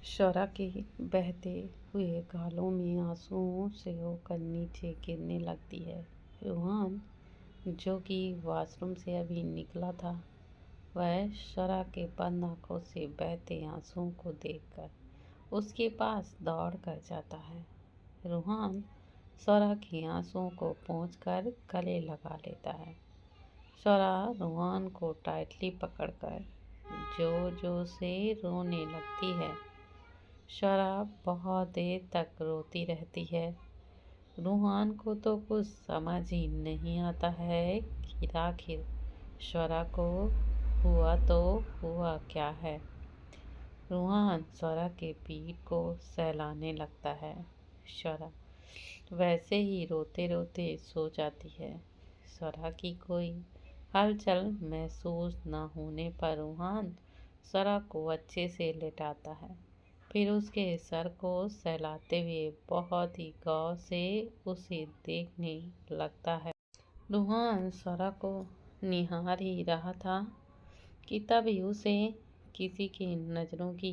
शौरा के बहते हुए गालों में आंसुओं से होकर नीचे गिरने लगती है। रूहान, जो कि वॉशरूम से अभी निकला था, वह शौरा के बंद आंखों से बहते आंसुओं को देखकर उसके पास दौड़ कर जाता है। रूहान शौरा के आंसुओं को पोंछकर गले लगा लेता है। शौरा रूहान को टाइटली पकड़कर जोर जोर से रोने लगती है। शौरा बहुत देर तक रोती रहती है। रूहान को तो कुछ समझ ही नहीं आता है कि आखिर शौरा को हुआ तो हुआ क्या है। रूहान शौरा के पीठ को सहलाने लगता है। शौरा वैसे ही रोते रोते सो जाती है। शौरा की कोई हलचल महसूस न होने पर रूहान शौरा को अच्छे से लेटाता है। फिर उसके सर को सहलाते हुए बहुत ही गौर से उसे देखने लगता है। रूहान शौरा को निहार ही रहा था कि तभी उसे किसी की नज़रों की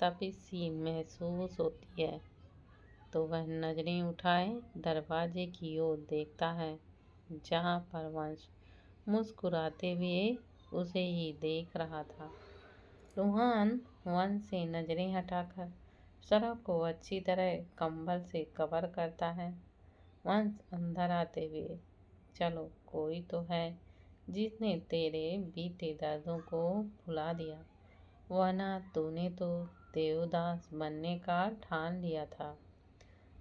तपिश सी महसूस होती है, तो वह नज़रें उठाए दरवाजे की ओर देखता है, जहाँ पर वंश मुस्कुराते हुए उसे ही देख रहा था। रूहान वंश से नजरें हटाकर शौरा को अच्छी तरह कंबल से कवर करता है। वंश अंदर आते हुए, चलो कोई तो है जिसने तेरे बीते दर्दों को भुला दिया, वरना तूने तो देवदास बनने का ठान लिया था।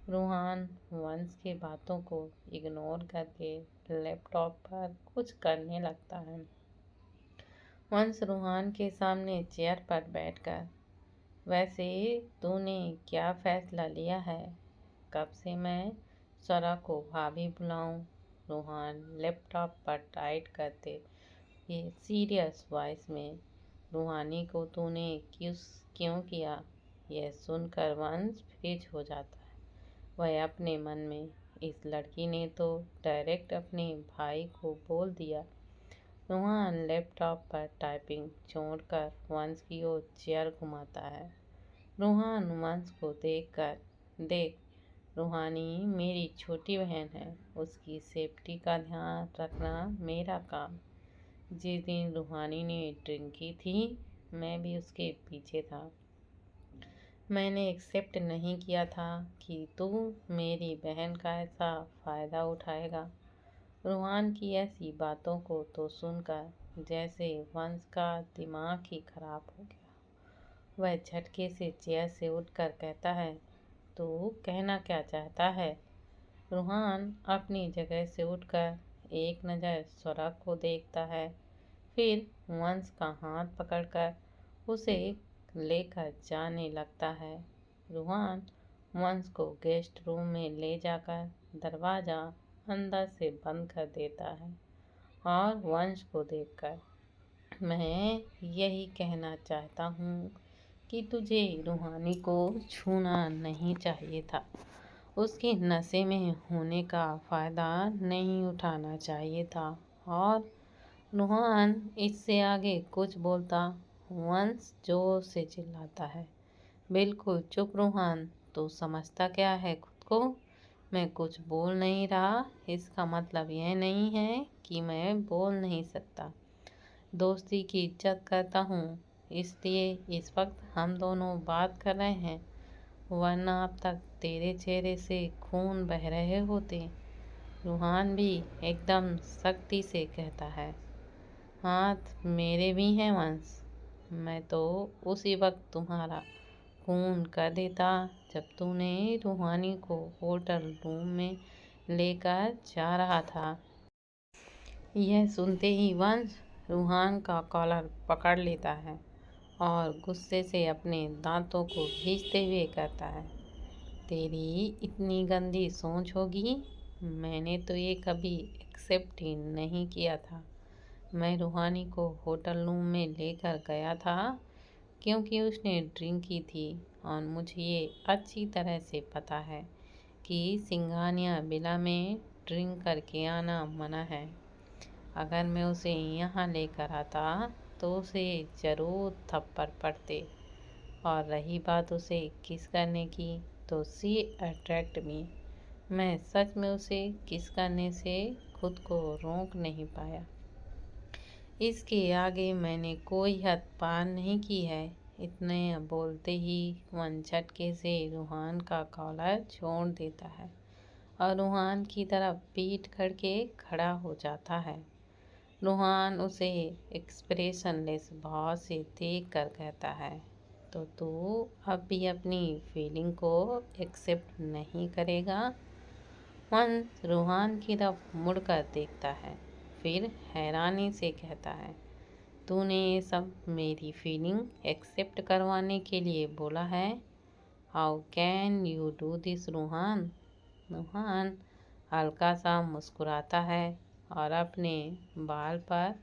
रूहान वंश के बातों को इग्नोर करके लैपटॉप पर कुछ करने लगता है। वंश रूहान के सामने चेयर पर बैठकर, वैसे तूने क्या फैसला लिया है? कब से मैं शौरा को भाभी बुलाऊं? रूहान लैपटॉप पर टाइप करते ये सीरियस वॉइस में, रूहानी को तूने क्यों किया? यह सुनकर वंश फ्रीज हो जाता है। वह अपने मन में, इस लड़की ने तो डायरेक्ट अपने भाई को बोल दिया। रूहान लैपटॉप पर टाइपिंग छोड़कर वंश की ओर चेयर घुमाता है। रूहान वंश को देखकर, देख रूहानी मेरी छोटी बहन है, उसकी सेफ्टी का ध्यान रखना मेरा काम। जिस दिन रूहानी ने ड्रिंक की थी, मैं भी उसके पीछे था। मैंने एक्सेप्ट नहीं किया था कि तू मेरी बहन का ऐसा फ़ायदा उठाएगा। रूहान की ऐसी बातों को तो सुनकर जैसे वंश का दिमाग ही खराब हो गया। वह झटके से चेयर से उठकर कहता है, तू कहना क्या चाहता है? रूहान अपनी जगह से उठकर एक नज़र शौरा को देखता है, फिर वंश का हाथ पकड़कर उसे लेकर जाने लगता है। रूहान वंश को गेस्ट रूम में ले जाकर दरवाज़ा अंदर से बंद कर देता है और वंश को देखकर, मैं यही कहना चाहता हूँ कि तुझे रूहानी को छूना नहीं चाहिए था। उसके नशे में होने का फ़ायदा नहीं उठाना चाहिए था। और रूहान इससे आगे कुछ बोलता, वंश जोर से चिल्लाता है, बिल्कुल चुप रूहान, तू समझता क्या है खुद को? मैं कुछ बोल नहीं रहा, इसका मतलब यह नहीं है कि मैं बोल नहीं सकता। दोस्ती की इज्जत करता हूँ, इसलिए इस वक्त हम दोनों बात कर रहे हैं, वरना अब तक तेरे चेहरे से खून बह रहे होते। रूहान भी एकदम सख्ती से कहता है, हाथ मेरे भी हैं वंश, मैं तो उसी वक्त तुम्हारा खून कर देता जब तूने रूहानी को होटल रूम में लेकर जा रहा था। यह सुनते ही वंश रूहान का कॉलर पकड़ लेता है और गुस्से से अपने दांतों को भींचते हुए कहता है, तेरी इतनी गंदी सोच होगी? मैंने तो ये कभी एक्सेप्ट ही नहीं किया था। मैं रूहानी को होटल रूम में लेकर गया था क्योंकि उसने ड्रिंक की थी, और मुझे ये अच्छी तरह से पता है कि सिंघानिया विला में ड्रिंक करके आना मना है। अगर मैं उसे यहाँ लेकर आता तो उसे ज़रूर थप्पड़ पड़ते। और रही बात उसे किस करने की, तो सी अट्रैक्ट मी। मैं सच में उसे किस करने से खुद को रोक नहीं पाया। इसके आगे मैंने कोई हद पार नहीं की है। इतने बोलते ही वन झटके से रूहान का कॉलर छोड़ देता है और रूहान की तरफ पीठ करके खड़ा हो जाता है। रूहान उसे एक्सप्रेशनलेस भाव से देख कर कहता है, तो तू अब भी अपनी फीलिंग को एक्सेप्ट नहीं करेगा? वंश रूहान की तरफ मुड़कर देखता है, फिर हैरानी से कहता है, तूने ये सब मेरी फीलिंग एक्सेप्ट करवाने के लिए बोला है? How can you do this Ruhan? Ruhan हल्का सा मुस्कुराता है और अपने बाल पर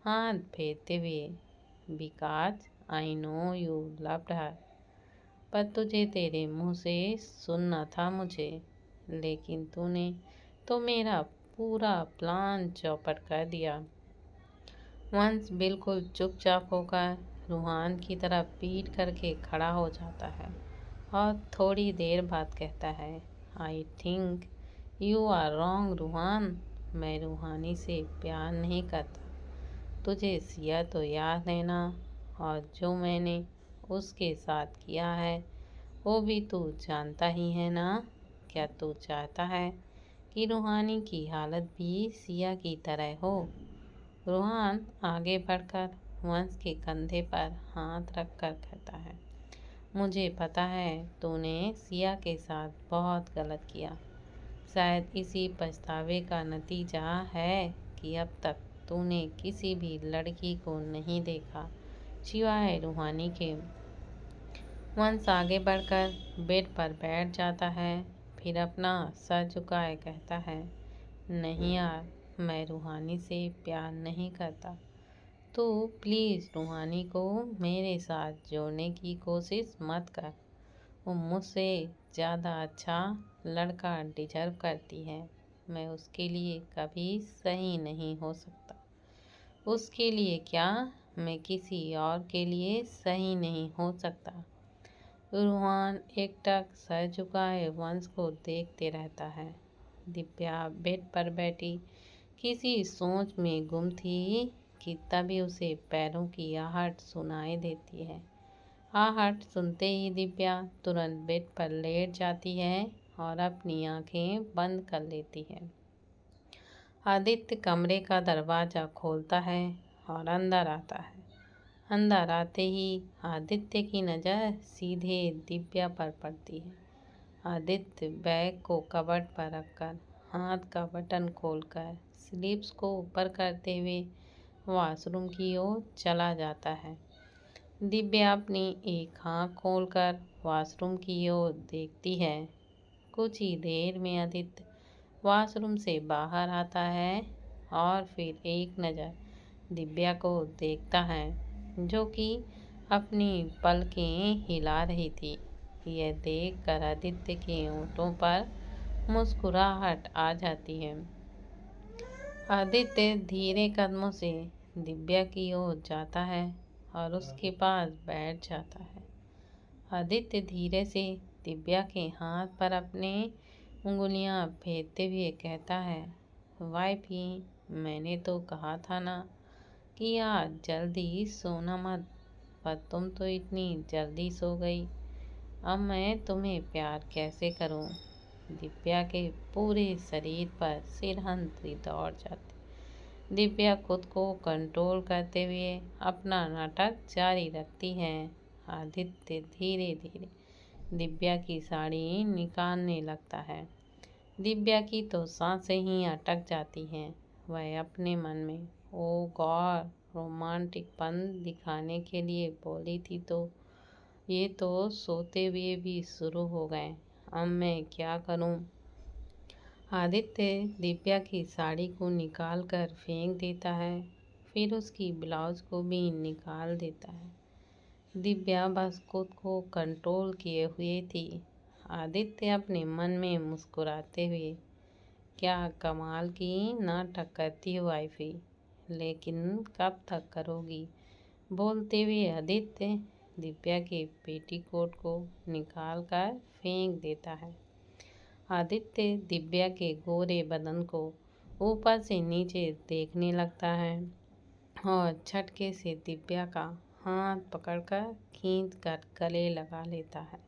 हाथ फेरते हुए, because I know you loved her. पर तुझे तेरे मुंह से सुनना था मुझे, लेकिन तूने तो मेरा पूरा प्लान चौपट कर दिया। वंश बिल्कुल चुपचाप होकर रूहान की तरफ पीठ करके खड़ा हो जाता है और थोड़ी देर बाद कहता है, I think you are wrong Ruhan. मैं रूहानी से प्यार नहीं करता। तुझे सिया तो याद है ना, और जो मैंने उसके साथ किया है वो भी तू जानता ही है ना। क्या तू चाहता है कि रूहानी की हालत भी सिया की तरह हो? रूहान आगे बढ़कर वंश के कंधे पर हाथ रखकर कहता है, मुझे पता है तूने सिया के साथ बहुत गलत किया। शायद इसी पछतावे का नतीजा है कि अब तक तूने किसी भी लड़की को नहीं देखा सिवाय रूहानी के। वंश आगे बढ़कर बेड पर बैठ जाता है, फिर अपना सर झुकाए कहता है, नहीं यार, मैं रूहानी से प्यार नहीं करता। तो प्लीज़ रूहानी को मेरे साथ जोड़ने की कोशिश मत कर। वो मुझसे ज़्यादा अच्छा लड़का डिजर्व करती है। मैं उसके लिए कभी सही नहीं हो सकता। उसके लिए क्या, मैं किसी और के लिए सही नहीं हो सकता। रूहान एकटक सर झुकाए वंश को देखते रहता है। दिव्या बेड पर बैठी किसी सोच में गुम थी कि तभी उसे पैरों की आहट सुनाई देती है। आहट सुनते ही दिव्या तुरंत बेड पर लेट जाती है और अपनी आंखें बंद कर लेती है। आदित्य कमरे का दरवाजा खोलता है और अंदर आता है। अंदर आते ही आदित्य की नज़र सीधे दिव्या पर पड़ती है। आदित्य बैग को कबर्ड पर रखकर हाथ का बटन खोलकर स्लीव्स को ऊपर करते हुए वॉशरूम की ओर चला जाता है। दिव्या अपनी एक आँख खोलकर वॉशरूम की ओर देखती है। कुछ ही देर में आदित्य वॉशरूम से बाहर आता है और फिर एक नज़र दिव्या को देखता है, जो कि अपनी पलकें हिला रही थी। यह देखकर आदित्य के होंठों पर मुस्कुराहट आ जाती है। आदित्य धीरे कदमों से दिव्या की ओर जाता है और उसके पास बैठ जाता है। आदित्य धीरे से दिव्या के हाथ पर अपने उंगलियां फेरते हुए कहता है, वाइफी, मैंने तो कहा था ना कि आज जल्दी सोना मत, पर तुम तो इतनी जल्दी सो गई। अब मैं तुम्हें प्यार कैसे करूं? दिव्या के पूरे शरीर पर सिरहंथी दौड़ जाती। दिव्या खुद को कंट्रोल करते हुए अपना नाटक जारी रखती है। आदित्य धीरे धीरे दिव्या की साड़ी निकालने लगता है। दिव्या की तो सांसें ही अटक जाती हैं। वह अपने मन में, ओ गॉड, रोमांटिकपन दिखाने के लिए बोली थी, तो ये तो सोते हुए भी शुरू हो गए। अब मैं क्या करूं? आदित्य दिव्या की साड़ी को निकाल कर फेंक देता है, फिर उसकी ब्लाउज को भी निकाल देता है। दिव्या बस खुद को कंट्रोल किए हुए थी। आदित्य अपने मन में मुस्कुराते हुए, क्या कमाल की नाटक करती हो वाइफी, लेकिन कब तक करोगी? बोलते हुए आदित्य दिव्या के पेटीकोट को निकाल कर फेंक देता है। आदित्य दिव्या के गोरे बदन को ऊपर से नीचे देखने लगता है और झटके से दिव्या का हाथ पकड़कर खींचकर गले लगा लेता है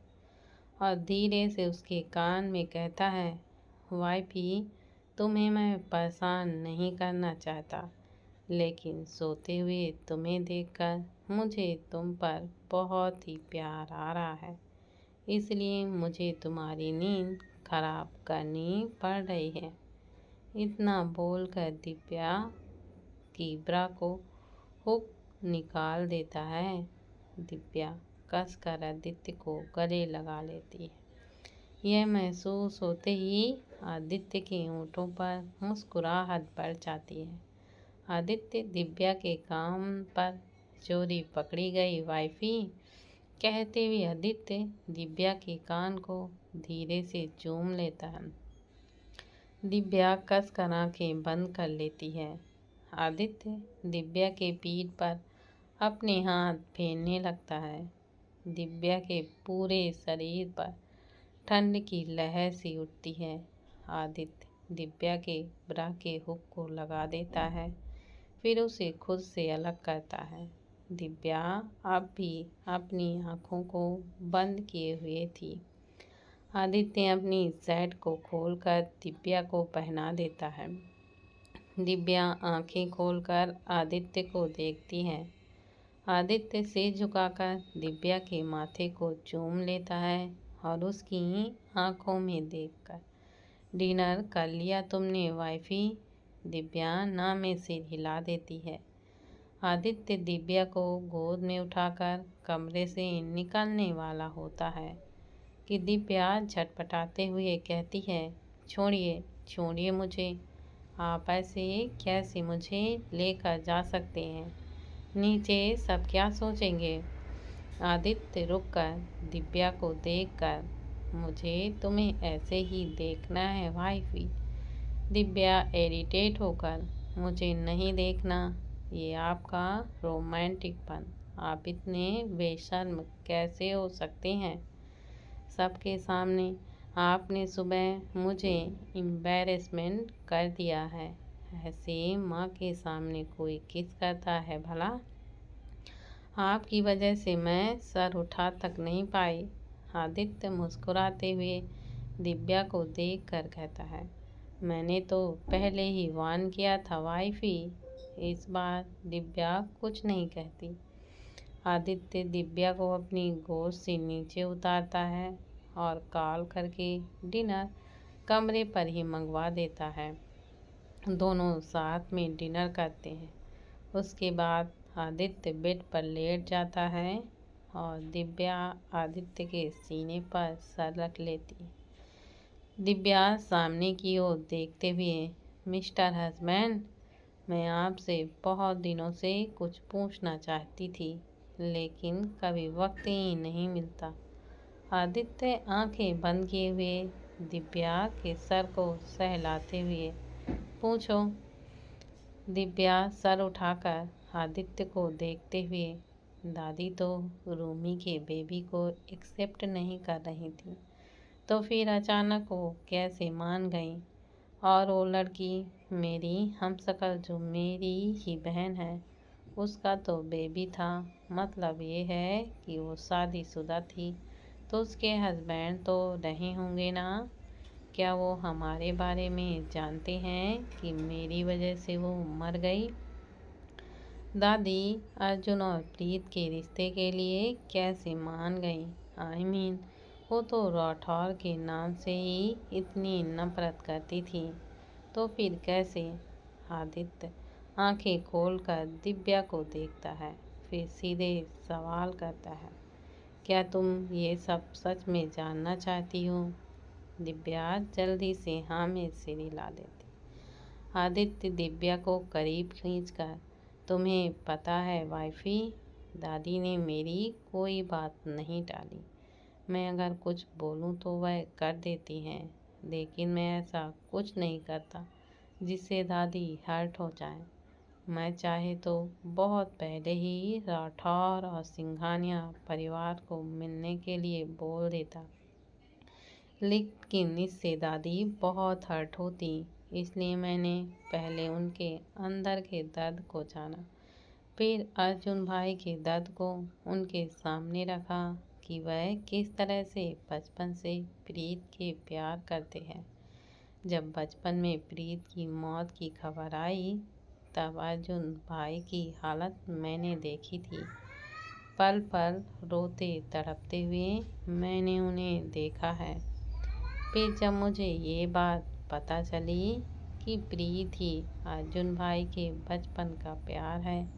और धीरे से उसके कान में कहता है, वाइफी, तुम्हें मैं परेशान नहीं करना चाहता, लेकिन सोते हुए तुम्हें देखकर मुझे तुम पर बहुत ही प्यार आ रहा है, इसलिए मुझे तुम्हारी नींद खराब करनी पड़ रही है। इतना बोलकर दिव्या की ब्रा को हुक निकाल देता है। दिव्या कसकर आदित्य को गले लगा लेती है। यह महसूस होते ही आदित्य के होंठों पर मुस्कुराहट बढ़ जाती है। आदित्य दिव्या के कान पर चोरी पकड़ी गई वाइफी कहते हुए आदित्य दिव्या के कान को धीरे से चूम लेता है। दिव्या कसकर आंखें बंद कर लेती है। आदित्य दिव्या के पीठ पर अपने हाथ फेरने लगता है। दिव्या के पूरे शरीर पर ठंड की लहर सी उठती है। आदित्य दिव्या के ब्रा के हुक को लगा देता है, फिर उसे खुद से अलग करता है। दिव्या अब भी अपनी आंखों को बंद किए हुए थी। आदित्य अपनी शर्ट को खोलकर दिव्या को पहना देता है। दिव्या आंखें खोलकर आदित्य को देखती है। आदित्य सिर झुकाकर दिव्या के माथे को चूम लेता है और उसकी आंखों में देखकर, डिनर कर लिया तुमने वाइफी? दिव्या ना में सिर हिला देती है। आदित्य दिव्या को गोद में उठाकर कमरे से निकलने वाला होता है कि दिव्या झटपटाते हुए कहती है, छोड़िए छोड़िए मुझे, आप ऐसे कैसे मुझे लेकर जा सकते हैं? नीचे सब क्या सोचेंगे? आदित्य रुककर दिव्या को देखकर, मुझे तुम्हें ऐसे ही देखना है वाइफी। दिव्या इरिटेट होकर, मुझे नहीं देखना, ये आपका रोमांटिकपन, आप इतने बेशर्म कैसे हो सकते हैं? सबके सामने आपने सुबह मुझे एम्बैरेसमेंट कर दिया है। ऐसे माँ के सामने कोई किस करता है भला? आपकी वजह से मैं सर उठा तक नहीं पाई। आदित्य मुस्कुराते हुए दिव्या को देख कर कहता है, मैंने तो पहले ही वार्न किया था वाइफी। इस बार दिव्या कुछ नहीं कहती। आदित्य दिव्या को अपनी गोद से नीचे उतारता है और कॉल करके डिनर कमरे पर ही मंगवा देता है। दोनों साथ में डिनर करते हैं। उसके बाद आदित्य बेड पर लेट जाता है और दिव्या आदित्य के सीने पर सर रख लेती है। दिव्या सामने की ओर देखते हुए, मिस्टर हस्बैंड, मैं आपसे बहुत दिनों से कुछ पूछना चाहती थी, लेकिन कभी वक्त ही नहीं मिलता। आदित्य आंखें बंद किए हुए दिव्या के सर को सहलाते हुए, पूछो। दिव्या सर उठाकर आदित्य को देखते हुए, दादी तो रूमी के बेबी को एक्सेप्ट नहीं कर रही थी, तो फिर अचानक वो कैसे मान गई? और वो लड़की मेरी हमशक्ल जो मेरी ही बहन है, उसका तो बेबी था। मतलब ये है कि वो शादीशुदा थी, तो उसके हस्बैंड तो रहे होंगे ना? क्या वो हमारे बारे में जानते हैं कि मेरी वजह से वो मर गई? दादी अर्जुन और प्रीत के रिश्ते के लिए कैसे मान गई? आई मीन, वो तो राठौर के नाम से ही इतनी नफरत करती थी, तो फिर कैसे? आदित्य आंखें खोलकर दिव्या को देखता है, फिर सीधे सवाल करता है, क्या तुम ये सब सच में जानना चाहती हो? दिव्या जल्दी से हाँ में सिर हिला देती। आदित्य दिव्या को करीब खींचकर, तुम्हें पता है वाइफी, दादी ने मेरी कोई बात नहीं टाली। मैं अगर कुछ बोलूं तो वह कर देती हैं, लेकिन मैं ऐसा कुछ नहीं करता जिससे दादी हर्ट हो जाए। मैं चाहे तो बहुत पहले ही राठौर और सिंघानिया परिवार को मिलने के लिए बोल देता, लेकिन इससे दादी बहुत हर्ट होती। इसलिए मैंने पहले उनके अंदर के दर्द को जाना, फिर अर्जुन भाई के दर्द को उनके सामने रखा कि वह किस तरह से बचपन से प्रीत के प्यार करते हैं। जब बचपन में प्रीत की मौत की खबर आई, तब अर्जुन भाई की हालत मैंने देखी थी। पल पल रोते तड़पते हुए मैंने उन्हें देखा है। फिर जब मुझे ये बात पता चली कि प्रीत ही अर्जुन भाई के बचपन का प्यार है,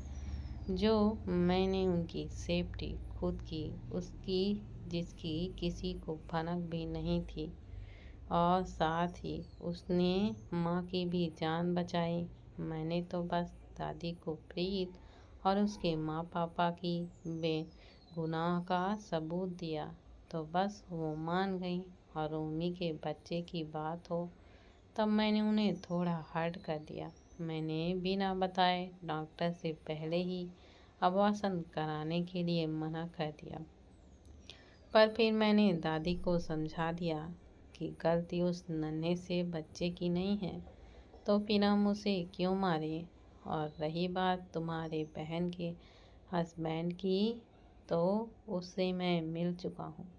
जो मैंने उनकी सेफ्टी खुद की, उसकी जिसकी किसी को भनक भी नहीं थी, और साथ ही उसने माँ की भी जान बचाई। मैंने तो बस दादी को प्रीत और उसके माँ पापा की बेगुनाह का सबूत दिया, तो बस वो मान गई। और रोमी के बच्चे की बात हो तब मैंने उन्हें थोड़ा हर्ट कर दिया। मैंने बिना बताए डॉक्टर से पहले ही अबॉर्शन कराने के लिए मना कर दिया। पर फिर मैंने दादी को समझा दिया कि गलती उस नन्हे से बच्चे की नहीं है, तो फिर हम उसे क्यों मारें। और रही बात तुम्हारे बहन के हस्बैंड की, तो उससे मैं मिल चुका हूँ।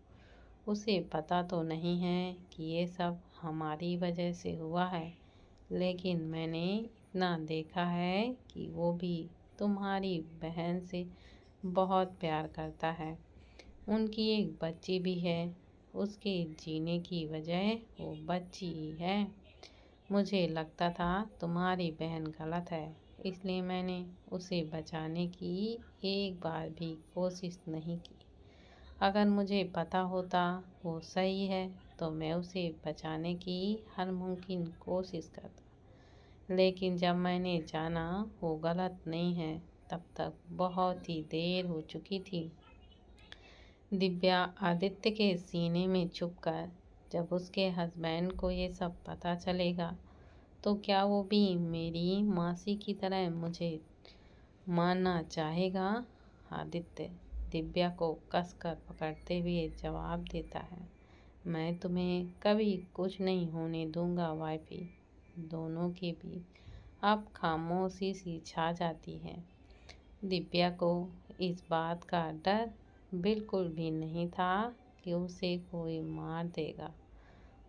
उसे पता तो नहीं है कि ये सब हमारी वजह से हुआ है, लेकिन मैंने इतना देखा है कि वो भी तुम्हारी बहन से बहुत प्यार करता है। उनकी एक बच्ची भी है, उसके जीने की वजह वो बच्ची ही है। मुझे लगता था तुम्हारी बहन गलत है, इसलिए मैंने उसे बचाने की एक बार भी कोशिश नहीं की। अगर मुझे पता होता वो सही है, तो मैं उसे बचाने की हर मुमकिन कोशिश करता। लेकिन जब मैंने जाना वो गलत नहीं है, तब तक बहुत ही देर हो चुकी थी। दिव्या आदित्य के सीने में छुपकर, जब उसके हस्बैंड को ये सब पता चलेगा, तो क्या वो भी मेरी मासी की तरह मुझे मानना चाहेगा। आदित्य दिव्या को कसकर पकड़ते हुए जवाब देता है, मैं तुम्हें कभी कुछ नहीं होने दूंगा वाइफी। दोनों के बीच अब खामोशी सी छा जाती है। दिव्या को इस बात का डर बिल्कुल भी नहीं था कि उसे कोई मार देगा।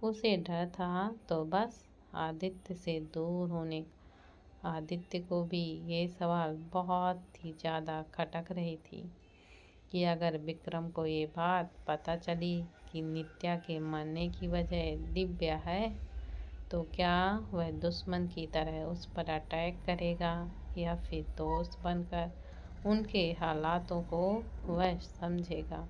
उसे डर था तो बस आदित्य से दूर होने का। आदित्य को भी ये सवाल बहुत ही ज़्यादा खटक रही थी कि अगर विक्रम को ये बात पता चली कि नित्या के मरने की वजह दिव्या है, तो क्या वह दुश्मन की तरह उस पर अटैक करेगा, या फिर दोस्त बनकर उनके हालातों को वह समझेगा।